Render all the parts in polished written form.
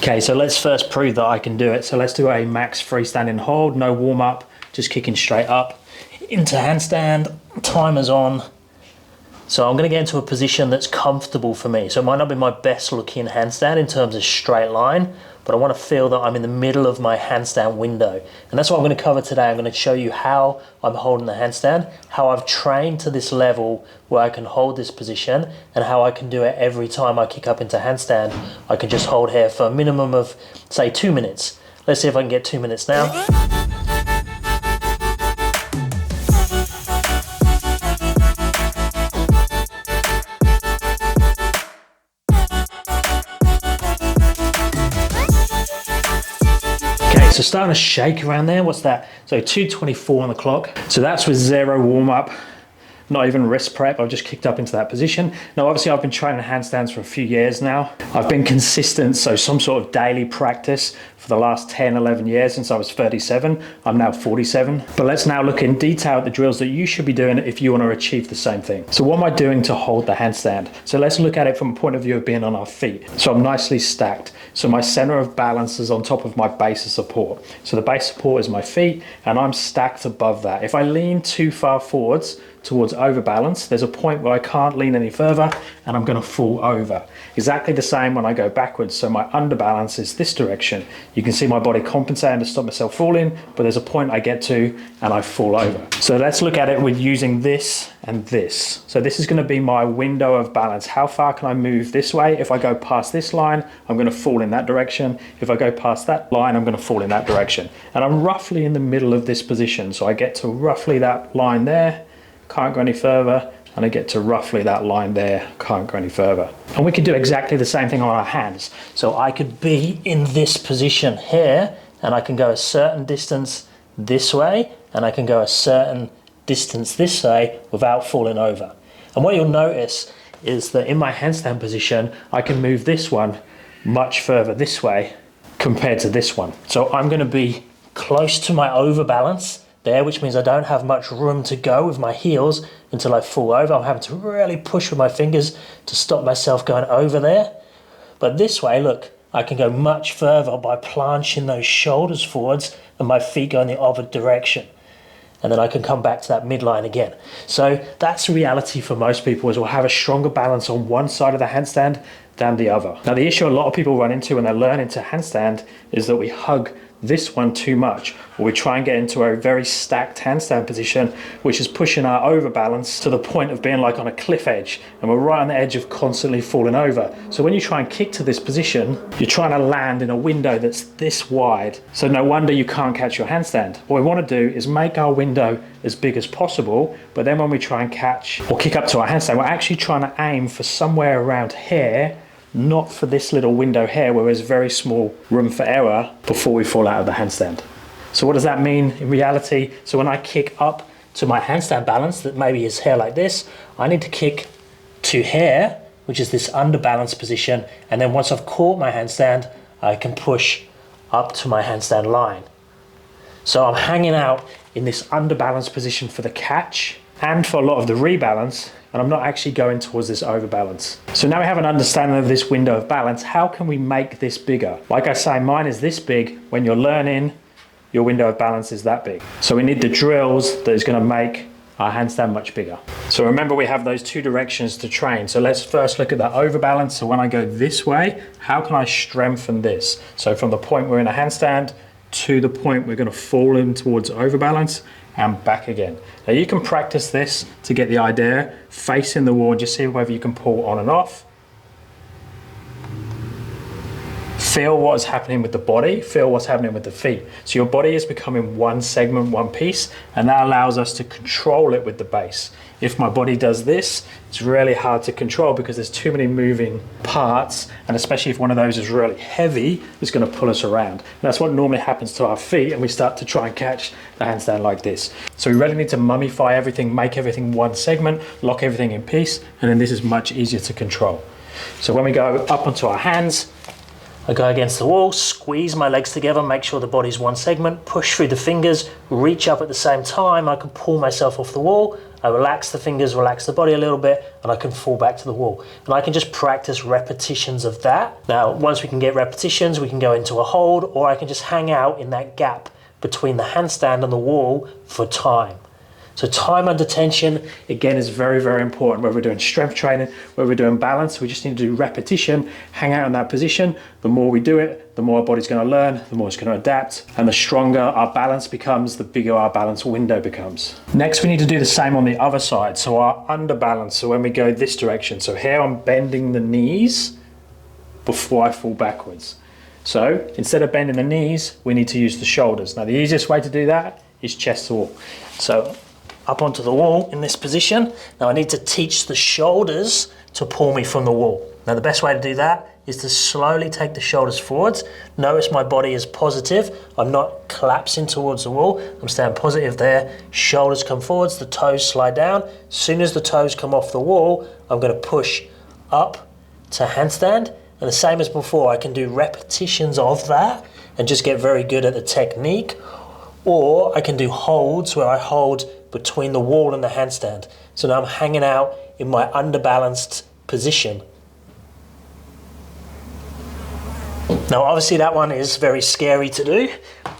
Okay, so let's first prove that I can do it. So let's do a max freestanding hold, no warm up, just kicking straight up into handstand, timer's on. So I'm gonna get into a position that's comfortable for me. So it might not be my best looking handstand in terms of straight line, but I wanna feel that I'm in the middle of my handstand window. And that's what I'm gonna cover today. I'm gonna show you how I'm holding the handstand, how I've trained to this level where I can hold this position, and how I can do it every time I kick up into handstand. I can just hold here for a minimum of, say, 2 minutes. Let's see if I can get 2 minutes now. So starting to shake around there, what's that? So 2:24 on the clock. So that's with zero warm up, not even wrist prep, I've just kicked up into that position. Now obviously I've been training handstands for a few years now. I've been consistent, so some sort of daily practice for the last 10, 11 years since I was 37. I'm now 47. But let's now look in detail at the drills that you should be doing if you want to achieve the same thing. So what am I doing to hold the handstand? So let's look at it from a point of view of being on our feet. So I'm nicely stacked. So my center of balance is on top of my base of support. So the base support is my feet and I'm stacked above that. If I lean too far forwards towards overbalance, there's a point where I can't lean any further and I'm gonna fall over. Exactly the same when I go backwards. So my underbalance is this direction. You can see my body compensating to stop myself falling, but there's a point I get to and I fall over. So let's look at it with using this and this. So this is gonna be my window of balance. How far can I move this way? If I go past this line, I'm gonna fall in that direction. If I go past that line, I'm gonna fall in that direction. And I'm roughly in the middle of this position. So I get to roughly that line there, can't go any further, and I get to roughly that line there, can't go any further. And we could do exactly the same thing on our hands. So I could be in this position here, and I can go a certain distance this way, and I can go a certain distance this way without falling over. And what you'll notice is that in my handstand position, I can move this one much further this way compared to this one. So I'm gonna be close to my overbalance there, which means I don't have much room to go with my heels until I fall over. I'm having to really push with my fingers to stop myself going over there. But this way, look, I can go much further by planching those shoulders forwards and my feet go in the other direction. And then I can come back to that midline again. So that's reality for most people, is we'll have a stronger balance on one side of the handstand than the other. Now the issue a lot of people run into when they're learning to handstand is that we hug this one too much, or we try and get into a very stacked handstand position, which is pushing our overbalance to the point of being like on a cliff edge, and we're right on the edge of constantly falling over. So when you try and kick to this position, you're trying to land in a window that's this wide. So no wonder you can't catch your handstand. What we want to do is make our window as big as possible, but then when we try and catch or kick up to our handstand, we're actually trying to aim for somewhere around here, not for this little window here where there's very small room for error before we fall out of the handstand. So what does that mean in reality? So when I kick up to my handstand balance that maybe is here like this, I need to kick to here, which is this underbalance position, and then once I've caught my handstand, I can push up to my handstand line. So I'm hanging out in this underbalance position for the catch and for a lot of the rebalance, and I'm not actually going towards this overbalance. So now we have an understanding of this window of balance. How can we make this bigger? Like I say, mine is this big. When you're learning, your window of balance is that big. So we need the drills that is gonna make our handstand much bigger. So remember, we have those two directions to train. So let's first look at that overbalance. So when I go this way, how can I strengthen this? So from the point we're in a handstand to the point we're gonna fall in towards overbalance and back again. Now you can practice this to get the idea, facing the wall, and just see whether you can pull on and off. Feel what is happening with the body, feel what's happening with the feet. So your body is becoming one segment, one piece, and that allows us to control it with the base. If my body does this, it's really hard to control because there's too many moving parts, and especially if one of those is really heavy, it's gonna pull us around. And that's what normally happens to our feet, and we start to try and catch the handstand like this. So we really need to mummify everything, make everything one segment, lock everything in piece, and then this is much easier to control. So when we go up onto our hands, I go against the wall, squeeze my legs together, make sure the body's one segment, push through the fingers, reach up at the same time. I can pull myself off the wall, I relax the fingers, relax the body a little bit, and I can fall back to the wall. And I can just practice repetitions of that. Now, once we can get repetitions, we can go into a hold, or I can just hang out in that gap between the handstand and the wall for time. So time under tension, again, is very, very important. Whether we're doing strength training, whether we're doing balance, we just need to do repetition, hang out in that position. The more we do it, the more our body's going to learn, the more it's going to adapt, and the stronger our balance becomes, the bigger our balance window becomes. Next, we need to do the same on the other side. So our under balance, so when we go this direction. So here I'm bending the knees before I fall backwards. So instead of bending the knees, we need to use the shoulders. Now the easiest way to do that is chest to wall. So up onto the wall in this position. Now I need to teach the shoulders to pull me from the wall. Now the best way to do that is to slowly take the shoulders forwards. Notice my body is positive. I'm not collapsing towards the wall. I'm staying positive there. Shoulders come forwards, the toes slide down. As soon as the toes come off the wall, I'm going to push up to handstand. And the same as before, I can do repetitions of that and just get very good at the technique. Or I can do holds where I hold between the wall and the handstand. So now I'm hanging out in my underbalanced position. Now obviously that one is very scary to do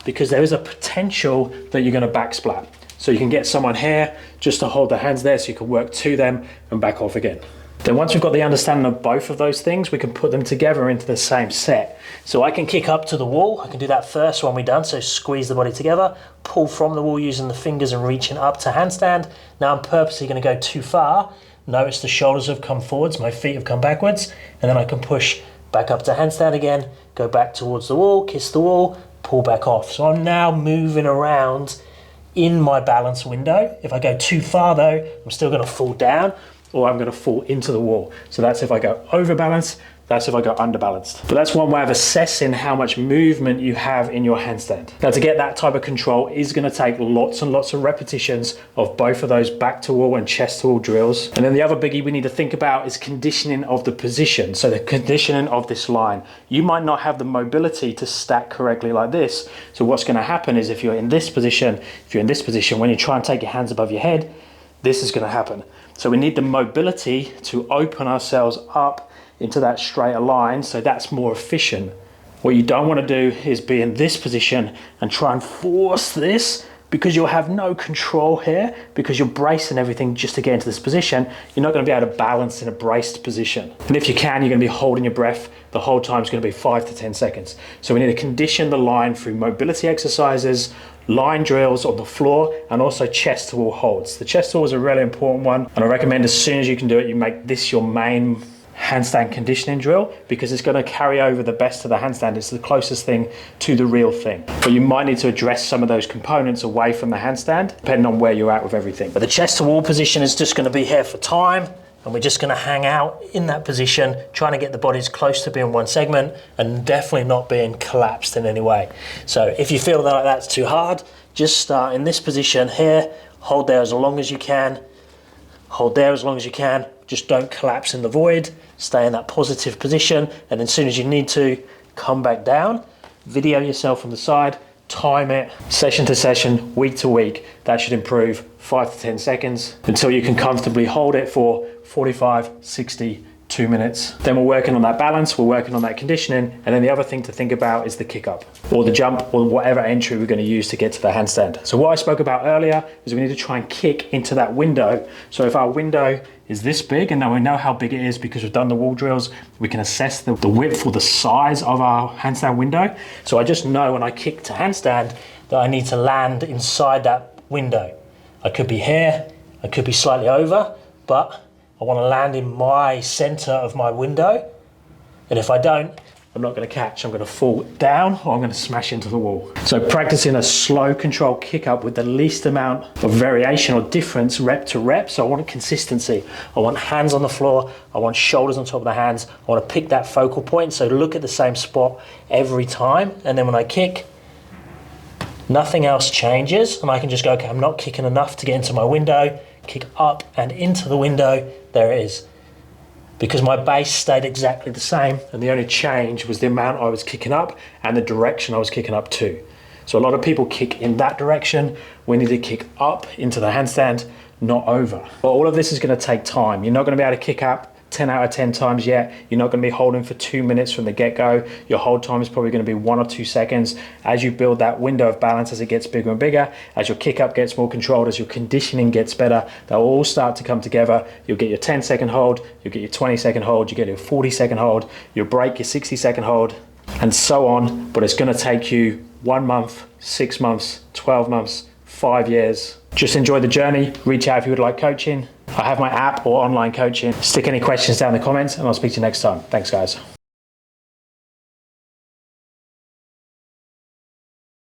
because there is a potential that you're going to backsplat. So you can get someone here just to hold their hands there so you can work to them and back off again. Then once we've got the understanding of both of those things, we can put them together into the same set. So I can kick up to the wall. I can do that first when we're done. So squeeze the body together, pull from the wall using the fingers and reaching up to handstand. Now I'm purposely going to go too far. Notice the shoulders have come forwards, my feet have come backwards, and then I can push back up to handstand again, go back towards the wall, kiss the wall, pull back off. So I'm now moving around in my balance window. If I go too far though, I'm still going to fall down, or I'm going to fall into the wall. So that's if I go over balance, that's if I go underbalanced. But that's one way of assessing how much movement you have in your handstand. Now to get that type of control is going to take lots and lots of repetitions of both of those back to wall and chest to wall drills. And then the other biggie we need to think about is conditioning of the position. So the conditioning of this line. You might not have the mobility to stack correctly like this. So what's going to happen is if you're in this position, when you try and take your hands above your head, this is going to happen. So we need the mobility to open ourselves up into that straighter line, so that's more efficient. What you don't want to do is be in this position and try and force this, because you'll have no control here because you're bracing everything just to get into this position. You're not going to be able to balance in a braced position. And if you can, you're going to be holding your breath. The whole time is going to be 5 to 10 seconds. So we need to condition the line through mobility exercises, line drills on the floor, and also chest to wall holds. The chest to wall is a really important one, and I recommend as soon as you can do it, you make this your main handstand conditioning drill, because it's going to carry over the best of the handstand. It's the closest thing to the real thing. But you might need to address some of those components away from the handstand, depending on where you're at with everything. But the chest to wall position is just going to be here for time, and we're just going to hang out in that position, trying to get the bodies close to being one segment and definitely not being collapsed in any way. So if you feel that that's too hard, just start in this position here, hold there as long as you can, hold there as long as you can. Just don't collapse in the void, stay in that positive position, and then as soon as you need to, come back down, video yourself from the side, time it, session to session, week to week. That should improve 5 to 10 seconds until you can comfortably hold it for 45, 60, 2 minutes. Then we're working on that balance, we're working on that conditioning, and then the other thing to think about is the kick up, or the jump, or whatever entry we're going to use to get to the handstand. So what I spoke about earlier is we need to try and kick into that window. So if our window is this big, and now we know how big it is because we've done the wall drills, we can assess the width or the size of our handstand window. So I just know when I kick to handstand that I need to land inside that window. I could be here, I could be slightly over, but I want to land in my center of my window. And if I don't, I'm not going to catch. I'm going to fall down, or I'm going to smash into the wall. So practicing a slow control kick up with the least amount of variation or difference rep to rep. So I want consistency. I want hands on the floor. I want shoulders on top of the hands. I want to pick that focal point. So look at the same spot every time. And then when I kick, nothing else changes. And I can just go, okay, I'm not kicking enough to get into my window. Kick up and into the window. There it is. Because my base stayed exactly the same, and the only change was the amount I was kicking up and the direction I was kicking up to. So a lot of people kick in that direction. We need to kick up into the handstand, not over. But all of this is going to take time. You're not going to be able to kick up 10 out of 10 times yet. You're not going to be holding for 2 minutes from the get-go. Your hold time is probably going to be 1 or 2 seconds. As you build that window of balance, as it gets bigger and bigger, as your kick up gets more controlled, as your conditioning gets better, they'll all start to come together. You'll get your 10-second hold, you'll get your 20-second hold, you get your 40-second hold, you'll break your 60-second hold, and so on. But it's going to take you 1 month, 6 months, 12 months, 5 years. Just enjoy the journey. Reach out if you would like coaching. I have my app or online coaching. Stick any questions down in the comments and I'll speak to you next time. Thanks, guys.